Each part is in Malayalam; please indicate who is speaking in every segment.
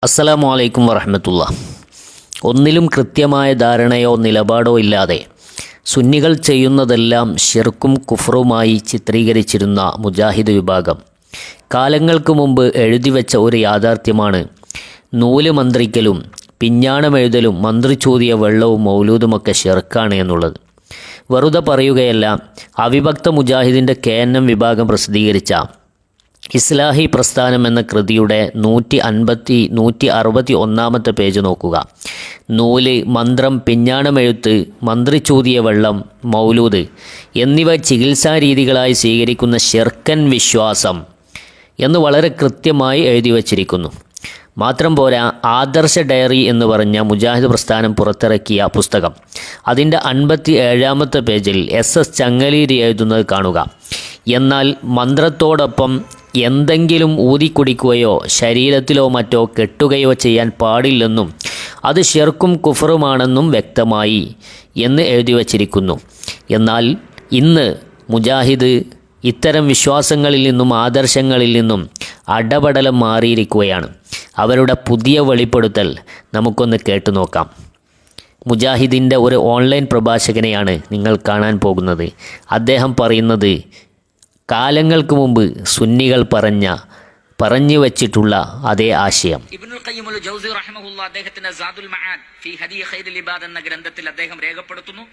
Speaker 1: അസ്സലാമു അലൈക്കും വറഹ്മത്തുള്ളാഹി. ഒന്നിലും കൃത്യമായ ധാരണയോ നിലപാടോ ഇല്ലാതെ സുന്നികൾ ചെയ്യുന്നതെല്ലാം ശിർക്കും കുഫറുമായി ചിത്രീകരിച്ചിരുന്ന മുജാഹിദ് വിഭാഗം കാലങ്ങൾക്ക് മുമ്പ് എഴുതിവെച്ച ഒരു യാഥാർത്ഥ്യമാണ് നൂല് മന്ത്രിക്കലും പിഞ്ഞാണമെഴുതലും മന്ത്രിച്ചൂതിയ വെള്ളവും മൗലൂദുമൊക്കെ ശിർക്കാണ് എന്നുള്ളത്. വെറുതെ പറയുകയല്ല. അവിഭക്ത മുജാഹിദിൻ്റെ KNM വിഭാഗം പ്രസിദ്ധീകരിച്ച ഇസ്ലാഹി പ്രസ്ഥാനം എന്ന കൃതിയുടെ 161 പേജ് നോക്കുക. നൂല്, മന്ത്രം, പിഞ്ഞാണമെഴുത്ത്, മന്ത്രിച്ചൂതിയ വെള്ളം, മൗലൂദ് എന്നിവ ചികിത്സാരീതികളായി സ്വീകരിക്കുന്ന ശിർക്കൻ വിശ്വാസം എന്ന് വളരെ കൃത്യമായി എഴുതി വച്ചിരിക്കുന്നു. മാത്രം പോരാ, ആദർശ ഡയറി എന്ന് പറഞ്ഞ മുജാഹിദ് പ്രസ്ഥാനം പുറത്തിറക്കിയ പുസ്തകം അതിൻ്റെ 57 പേജിൽ SS ചങ്ങലീരി എഴുതുന്നത് കാണുക. എന്നാൽ മന്ത്രത്തോടൊപ്പം എന്തെങ്കിലും ഊതിക്കുടിക്കുകയോ ശരീരത്തിലോ മറ്റോ കെട്ടുകയോ ചെയ്യാൻ പാടില്ലെന്നും അത് ശിർക്കും കുഫറുമാണെന്നും വ്യക്തമായി എന്ന് എഴുതി വച്ചിരിക്കുന്നു. എന്നാൽ ഇന്ന് മുജാഹിദ് ഇത്തരം വിശ്വാസങ്ങളിൽ നിന്നും ആദർശങ്ങളിൽ നിന്നും അടപടലം മാറിയിരിക്കുകയാണ്. അവരുടെ പുതിയ വെളിപ്പെടുത്തൽ നമുക്കൊന്ന് കേട്ടുനോക്കാം. മുജാഹിദിൻ്റെ ഒരു ഓൺലൈൻ പ്രഭാഷകനെയാണ് നിങ്ങൾ കാണാൻ പോകുന്നത്. അദ്ദേഹം പറയുന്നത് കാലങ്ങൾക്ക് മുമ്പ് സുന്നികൾ പറഞ്ഞു വച്ചിട്ടുള്ള അതേ ആശയം.
Speaker 2: ഇബ്നുൽ ഖയ്യിമുൽ ജൗസി റഹിമഹുല്ലാഹ് അദ്ദേഹത്തിന്റെ സാദുൽ മആദ് ഫീ ഹദീ ഖൈറുൽ ഇബാദ് എന്ന ഗ്രന്ഥത്തിൽ അദ്ദേഹം രേഖപ്പെടുത്തുന്നു,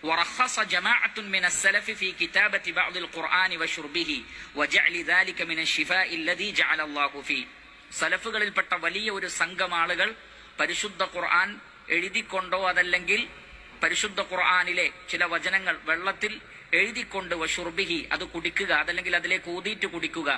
Speaker 2: വറഖസ ജമാഅത്തുൻ മിനസ് സലഫി ഫീ കിതാബത്തി ബഅദിൽ ഖുർആനി വശുർബിഹി വജഅലി ദാലിക മിനശ് ശിഫാഇ അല്ലദീ ജഅലല്ലാഹു ഫീ. സലഫുകളിൽപ്പെട്ട വലിയ ഒരു സംഘം ആളുകൾ പരിശുദ്ധ ഖുർആൻ എഴുതിക്കൊണ്ടോ അതല്ലെങ്കിൽ പരിശുദ്ധ ഖുർആനിലെ ചില വചനങ്ങൾ വെള്ളത്തിൽ എഴുതിക്കൊണ്ട് വശുർബിഹി അത് കുടിക്കുക, അതല്ലെങ്കിൽ അതിലേക്ക് ഊതിയിട്ട് കുടിക്കുക,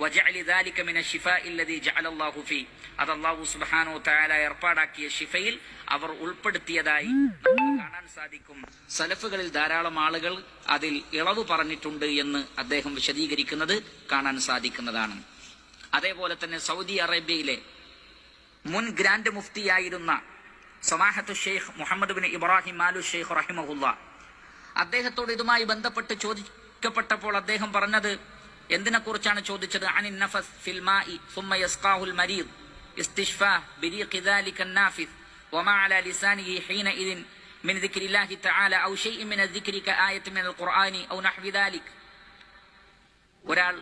Speaker 2: വജഅലി ദാലിക മിനശ് ശിഫാഇ അല്ലദീ ജഅലല്ലാഹു ഫീ, അത് അല്ലാഹു സുബ്ഹാനഹു വ തആല ഏർപ്പാടാക്കിയ ശിഫയിൽ അവർ ഉൾപ്പെടുത്തിയതായി നമുക്ക് കാണാൻ സാധിക്കും. സലഫുകളിൽ ധാരാളം ആളുകൾ അതിൽ ഇളവ് പറഞ്ഞിട്ടുണ്ട് എന്ന് അദ്ദേഹം വിശദീകരിക്കുന്നത് കാണാൻ സാധിക്കുന്നതാണ്. അതേപോലെ തന്നെ സൗദി അറേബ്യയിലെ മുൻ grand മുഫ്തിയായിരുന്ന സമാഹത്തു Sheikh Muhammad bin Ibrahim aloo Sheikh റഹിമഹുല്ലാഹ്, അദ്ദേഹത്തോട് ഇതുമായി ബന്ധപ്പെട്ട് ചോദിക്കപ്പെട്ടപ്പോൾ അദ്ദേഹം പറഞ്ഞത് എന്തിനെക്കുറിച്ചാണ് ചോദിച്ചത്? അനിൻ നഫസ് ഫിൽ മാഇ സുമ്മ യസ്ഖാഹുൽ മരീദ് ഇസ്തിശ്ഫാഹ് ബിരീഖി ദാലിക നാഫിസ് വമാ അലാ ലിസാനിഹി ഹീനഇദിൻ മിൻ ദിക്രില്ലാഹി തആല ഔ ഷൈഇൻ മിൻ അദ്ദിക്രി കആയത്തിൻ മിനൽ ഖുർആനി ഔ നഹ്വി ദാലിക്. ഒരാൾ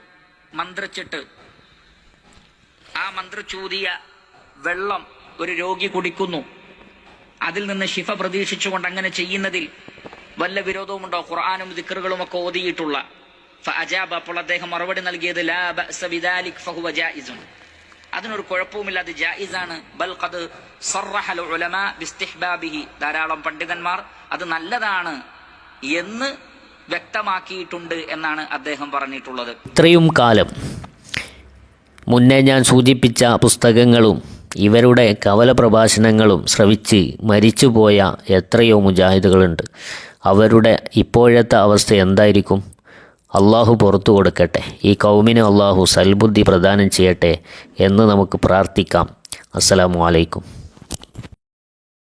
Speaker 2: മന്ത്രിച്ചിട്ട് ആ മന്ത്രിച്ചൂതിയ വെള്ളം ഒരു രോഗി കുടിക്കുന്നു, അതിൽ നിന്ന് ശിഫ പ്രതീക്ഷിച്ചുകൊണ്ട് അങ്ങനെ ചെയ്യുന്നതിൽ വല്ല വിരോധവുമുണ്ടോ? ഖുർആനും ദിക്റുകളും ഒക്കെ ഓതിയിട്ടുള്ള ഫഅജാബ, അപ്പോൾ അദ്ദേഹം മറുപടി നൽകിയത് ലാ ബഅസ ബിദാലിക് ഫഹുവ ജായിസുൻ, അതിനൊരു കുഴപ്പവുമില്ല, അത് ജായിസാണ്. ബൽ ഖദ് സറഹൽ ഉലമാ ബിസ്തിഹ്ബാബിഹി, ധാരാളം പണ്ഡിതന്മാർ അത് നല്ലതാണ് എന്ന് വ്യക്തമാക്കിയിട്ടുണ്ട് എന്നാണ് അദ്ദേഹം പറഞ്ഞിട്ടുള്ളത്.
Speaker 1: ഇത്രയും കാലം മുന്നേ ഞാൻ സൂചിപ്പിച്ച പുസ്തകങ്ങളും ഇവരുടെ കവല പ്രഭാഷണങ്ങളും ശ്രവിച്ച് മരിച്ചുപോയ എത്രയോ മുജാഹിദുകളുണ്ട്. അവരുടെ ഇപ്പോഴത്തെ അവസ്ഥ എന്തായിരിക്കും? അള്ളാഹു പുറത്തു കൊടുക്കട്ടെ. ഈ കൗമിന് അള്ളാഹു സൽബുദ്ധി പ്രദാനം ചെയ്യട്ടെ എന്ന് നമുക്ക് പ്രാർത്ഥിക്കാം. അസ്സലാമു അലൈക്കും.